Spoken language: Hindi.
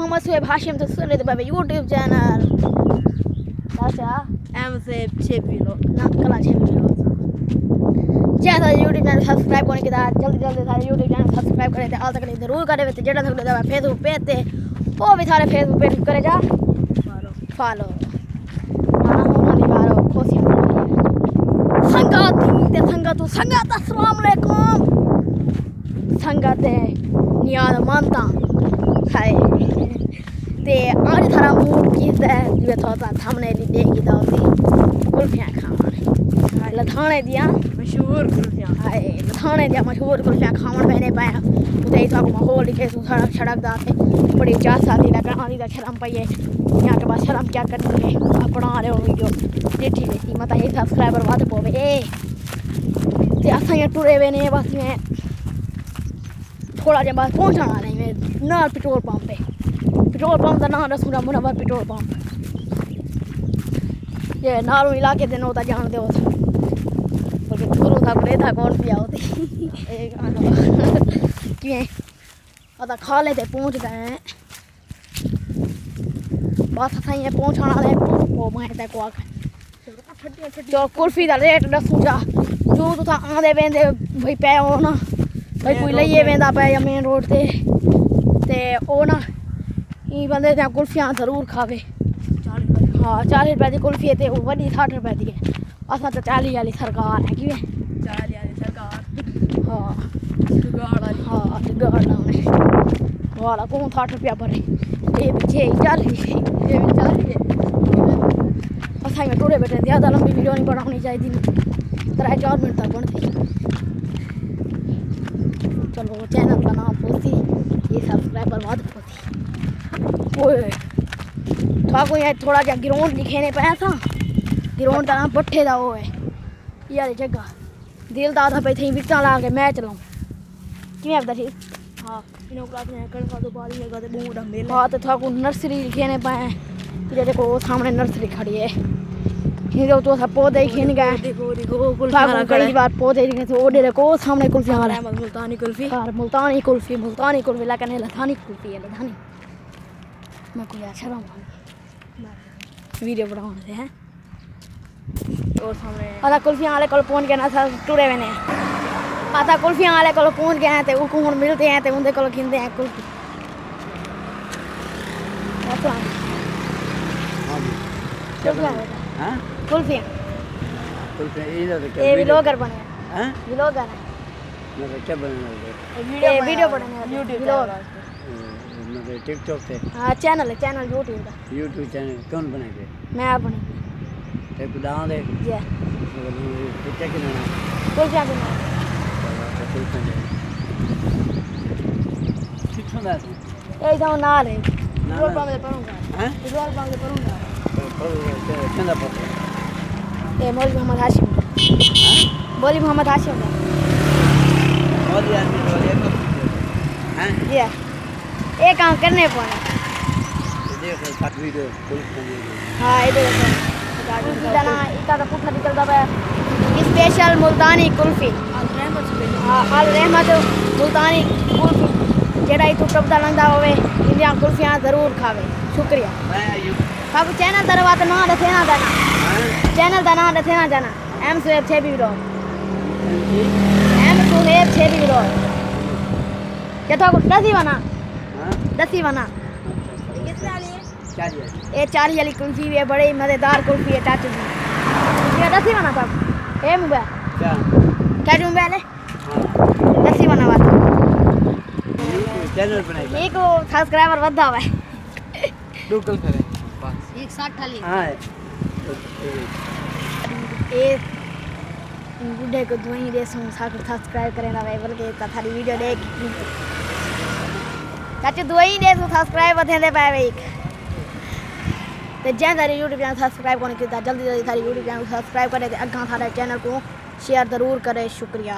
मोहम्मद सुहेब हाशिम तो सुन रहे थे बाबा यूट्यूब चैनल अच्छा एम से 6 किलो ना कला 6 किलो जैसा यूट्यूब चैनल सब्सक्राइब करने के बाद जल्दी जल्दी सारे यूट्यूब चैनल सब्सक्राइब करे थे आज तक नहीं जरूर करे थे जेड़ा थोड़ा दवा फेसबुक पे थे वो भी सारे फेसबुक पे करे जा फॉलो माना होना दी बारो खुशियां संगत ते संगत अस्सलाम वालेकुम संगत नियाद मानता हाय ते आज थारा मूड किस है जो थोड़ा सामने ली देगी तो कुल्फियां खाने लथाने दिया मशहूर कुल्फियां हाय लथाने दिया मशहूर कुल्फियां खावन मैंने पाया उधर ही था माहौल लिखे सड़क सड़क दा थे बड़ी चाह साथी लगा आनी दा शर्म पाइए यहाँ के बाद शर्म क्या करनी है अपना रहे हो वीडियो जेठी बेटी मत ही सब्सक्राइबर वाद पोवे ते असा ये टुरे वे ने बस मैं थोड़ा जे बाद पहुंचना नहीं मैं ना पेट्रोल पंप पे पेट्रोल पंप का नाम रसूला मुनव्वर पेट्रोल पंप ये नारों इलाके दे नो ता जान दे क्योंकि गुरु था बड़े था कौन पिया होती एक आना क्यों अदा खा लेते पहुंच गए हैं बस असा ये पहुंचना है को मैं ते को जो कुल्फी दा रेट दसू जा जो तुसा आंदे वेंदे भाई पे हो ना भाई कोई लइए वेंदा पे या मेन रोड ते ओ ना ई बंदे ते कुल्फियां जरूर खावे हाँ 40 रुपए की कुल्फी है वो वही 60 रुपए की है असा तो 40 वाली सरकार है क्यों 40 वाली सरकार हाँ जुगाड़ वाली हाँ जुगाड़ लाने वाला कौन 60 रुपया भरे ये पीछे 40 ये भी 40 है असा में टूरे बैठे ज़्यादा लंबी वीडियो नहीं बनानी चाहिए 3-4 मिनट तक बनती चलो चैनल का नाम पोती ये सब्सक्राइबर बाद पोती ओए को ये थोड़ा जा ग्राउंड लिखे ने पाया था ग्राउंड का नाम पट्ठे दा वो है यार जगह दिल दा था पे थी विकटा ला के मैच लाऊं कि मैं बता ठीक हां इनो क्लास में करने का तो बारी लगा ते बूढ़ा मेले हां तो था को नर्सरी लिखे ने पाए ये देखो सामने नर्सरी खड़ी है ये तो सब पौधे खिन गए देखो कुल्फियां कई बार पौधे दिखे तो ओडे देखो सामने कुल्फियां वाला मुल्तानी कुल्फी मुल्तानी कुल्फी लेकिन लथानी कुल्फी है लथानी मैं कोई अच्छा रहा वीडियो बनाने हैं और सामने आधा कुल्फियां वाले को पहुंच गए ना सब टुरे हुए ने आधा कुल्फियां वाले को पहुंच गए हैं तो वो मिलते हैं तो उनके को खिंदे हैं कुल्फी हाँ कुल्फियां ये व्लॉगर बने हाँ व्लॉगर है मतलब क्या बनाना वीडियो बनाने यूट्यूब व्लॉग मतलब टिकटॉक पे हाँ चैनल यूट्यूब का यूट्यूब चैनल कौन बनाएंगे मैं आप बनी एक दाव दे जी कितना कितना कुल्फियां भी कितना दास ये तो ना रे पेट्रोल पंप पे परूंगा हैं पेट्रोल पंप पे परूंगा चंदा पत्र ये मौलवी मोहम्मद हाशिम मौलवी मोहम्मद हाशिम और यार हैं ये एक काम करने पड़े देखो काट वीडियो फुल हाँ इधर दाना इतना तो पुठा निकलता है स्पेशल मुल्तानी कुल्फी हाँ अल रहमत मुल्तानी कुल्फी जेड़ा ही टुकड़ा पता लगता होवे इंडिया कुल्फियां जरूर खावे शुक्रिया सब चैनल दरवा तो ना रखेना जाना चैनल का नाम रखेना जाना M Suheb 6 video M Suheb 6 video ये तो दसी बना दसी बना ये 40 वाली कुल्फी है बड़ी मजेदार कुल्फी है चाचू जी ये दसी बना तब ए मुबे क्या चाचू मुबे ले दसी बना बात चैनल बनाएगा एक सब्सक्राइबर बढ़ा हुआ है लोकल करें बस 160 वाली हां ये बुढ़े को दुआई दे सब्सक्राइब करें ना भाई बल्कि थारी वीडियो देख चाचू दुआई दे सब्सक्राइब बथेंदे पाए भाई तो जैन सारी यूट्यूब चैनल सब्सक्राइब करने की जल्दी जल्दी सारी यूट्यूब चैनल सब्सक्राइब करें अगर सारे चैनल को शेयर जरूर करें शुक्रिया।